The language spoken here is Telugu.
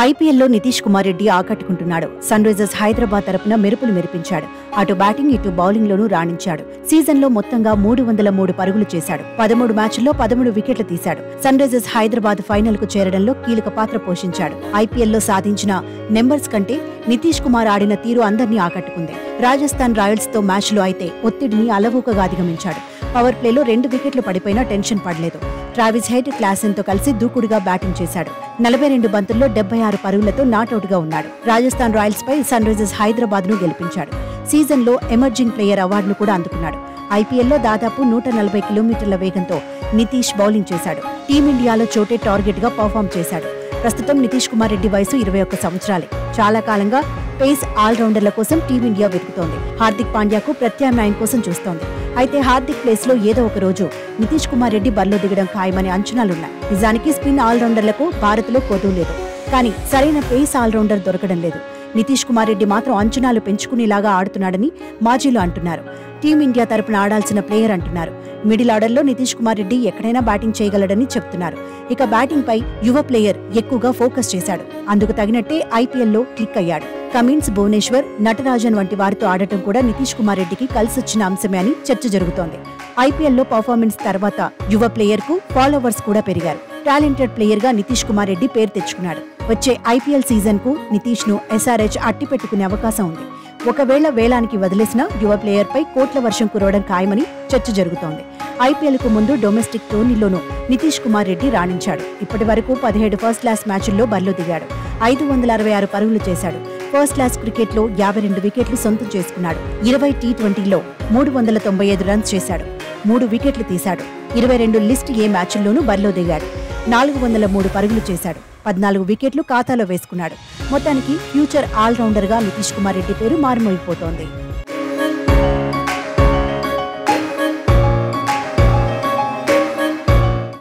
ఐపీఎల్లో నితీష్ కుమార్ రెడ్డి ఆకట్టుకుంటున్నాడు. సన్ రైజర్స్ హైదరాబాద్ తరపున మెరుపులు మెరిపించాడు. అటు బ్యాటింగ్ ఇటు బౌలింగ్ లోనూ రాణించాడు. సీజన్ లో మొత్తంగా 303 పరుగులు చేశాడు. 13 మ్యాచ్ల్లో 13 వికెట్లు తీశాడు. సన్ రైజర్స్ హైదరాబాద్ ఫైనల్ కు చేరడంలో కీలక పాత్ర పోషించాడు. ఐపీఎల్లో సాధించిన నెంబర్స్ కంటే నితీష్ కుమార్ ఆడిన తీరు అందర్నీ ఆకట్టుకుంది. రాజస్థాన్ రాయల్స్ తో మ్యాచ్ లో అయితే ఒత్తిడిని అలవోకగా అధిగమించాడు. పవర్ ప్లేలో 2 వికెట్లు పడిపోయినా టెన్షన్ పడలేదు. ట్రావిస్ హెడ్, క్లాసెన్ తో కలిసి దూకుడుగా బ్యాటింగ్ చేశాడు. 42 బంతుల్లో 76 పరుగులతో నాటౌట్ గా ఉన్నాడు. రాజస్థాన్ రాయల్స్ పై సన్ రైజర్స్ హైదరాబాద్ ను గెలిపించాడు. సీజన్ లో ఎమర్జింగ్ ప్లేయర్ అవార్డును కూడా అందుకున్నాడు. ఐపీఎల్లో దాదాపు 140 కిలోమీటర్ల వేగంతో నితీష్ బౌలింగ్ చేశాడు. టీమిండియాలో చోటే టార్గెట్ గా పర్ఫామ్ చేశాడు. ప్రస్తుతం నితీష్ కుమార్ రెడ్డి వయసు 21 సంవత్సరాలే. చాలా కాలంగా పేస్ ఆల్రౌండర్ల కోసం టీమిండియా వెతుకుతోంది. హార్దిక్ పాండ్యాకు ప్రత్యామ్నాయం కోసం చూస్తోంది. అయితే హార్దిక్ ప్లేస్ లో ఏదో ఒక రోజు నితీష్ కుమార్ రెడ్డి బరిలో దిగడం ఖాయమనే అంచనాలున్నాయి. నిజానికి స్పిన్ ఆల్రౌండర్లకు భారత్ లో కొదువు లేదు. కానీ సరైన పేస్ ఆల్రౌండర్ దొరకడం లేదు. నితీష్ కుమార్ రెడ్డి మాత్రం అంచనాలు పెంచుకునేలాగా ఆడుతున్నాడని మాజీలు అంటున్నారు. టీమిండియా తరపున ఆడాల్సిన ప్లేయర్ అంటున్నారు. మిడిల్ ఆర్డర్లో నితీష్ కుమార్ రెడ్డి ఎక్కడైనా బ్యాటింగ్ చేయగలడని చెప్తున్నారు. ఇక బ్యాటింగ్ పై యువ ప్లేయర్ ఎక్కువగా ఫోకస్ చేశాడు. అందుకు తగినట్టే ఐపీఎల్లో క్లిక్ అయ్యాడు. కమిన్స్, భువనేశ్వర్, నటరాజన్ వంటి వారితో ఆడటం కూడా నితీష్ కుమార్ రెడ్డికి కలిసొచ్చిన అంశమే అని చర్చ జరుగుతోంది. ఐపీఎల్లో పర్ఫార్మెన్స్ తర్వాత యువ ప్లేయర్ కు ఫాలోవర్స్ కూడా పెరిగారు. టాలెంటెడ్ ప్లేయర్ గా నితీష్ కుమార్ రెడ్డి పేరు తెచ్చుకున్నాడు. వచ్చే ఐపీఎల్ సీజన్ కు నితీష్ ను ఎస్ఆర్హెచ్ అట్టి పెట్టుకునే అవకాశం ఉంది. ఒకవేళ వేలానికి వదిలేసిన యువ ప్లేయర్ పై కోట్ల వర్షం కురవడం ఖాయమని చర్చ జరుగుతోంది. ఐపీఎల్ కు ముందు డొమెస్టిక్ టోర్నీలోనూ నితీష్ కుమార్ రెడ్డి రాణించాడు. ఇప్పటి వరకు 17 ఫస్ట్ క్లాస్ మ్యాచ్ల్లో బరిలో దిగాడు. 566 పరుగులు చేశాడు. ఫస్ట్ క్లాస్ క్రికెట్ లో 52 వికెట్లు సొంతం చేసుకున్నాడు. 20 టీ20లో 395 రన్స్ చేశాడు. 3 వికెట్లు తీశాడు. 22 లిస్ట్ ఏ మ్యాచ్ల్లోనూ బరిలో దిగాడు. 403 పరుగులు చేశాడు. 14 వికెట్లు ఖాతాలో వేసుకున్నాడు. మొత్తానికి ఫ్యూచర్ ఆల్రౌండర్ గా నితీష్ కుమార్ రెడ్డి పేరు మారుమోగిపోతోంది.